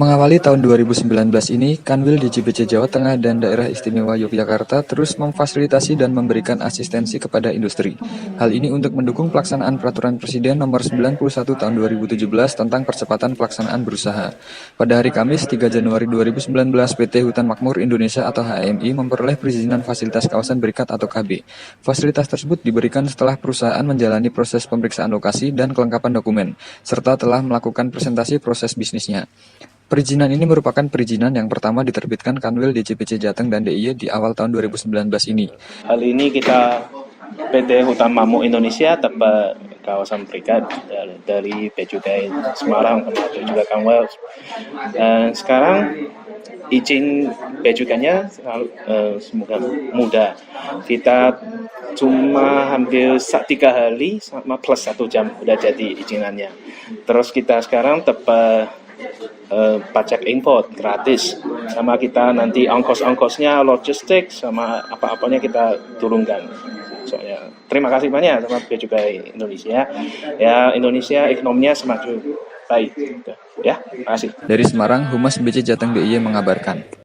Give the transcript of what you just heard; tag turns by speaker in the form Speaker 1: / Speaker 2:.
Speaker 1: Mengawali tahun 2019 ini, Kanwil DJBC Jawa Tengah dan Daerah Istimewa Yogyakarta terus memfasilitasi dan memberikan asistensi kepada industri. Hal ini untuk mendukung pelaksanaan Peraturan Presiden Nomor 91 Tahun 2017 tentang percepatan pelaksanaan berusaha. Pada hari Kamis 3 Januari 2019, PT Hutan Makmur Indonesia atau HMI memperoleh perizinan fasilitas kawasan berikat atau KB. Fasilitas tersebut diberikan setelah perusahaan menjalani proses pemeriksaan lokasi dan kelengkapan dokumen, serta telah melakukan presentasi proses bisnisnya. Perizinan ini merupakan perizinan yang pertama diterbitkan Kanwil DJBC Jateng dan DIY di awal tahun 2019 ini.
Speaker 2: Hal ini kita PT Hutan Makmur Indonesia dapat kawasan berikat dari Bea Cukai Semarang termasuk juga Kanwil. Sekarang izin Bea Cukainya semoga mudah. Kita cuma hampir 3 hari sama plus 1 jam udah jadi izinannya. Terus kita sekarang dapat pajak import gratis, sama kita nanti ongkos-ongkosnya, logistik sama apa-apanya kita turunkan. Soalnya terima kasih banyak sama Bea Cukai Indonesia. Ya, Indonesia ekonominya semakin baik. Ya, terima kasih.
Speaker 1: Dari Semarang, Humas BC Jateng DIY mengabarkan.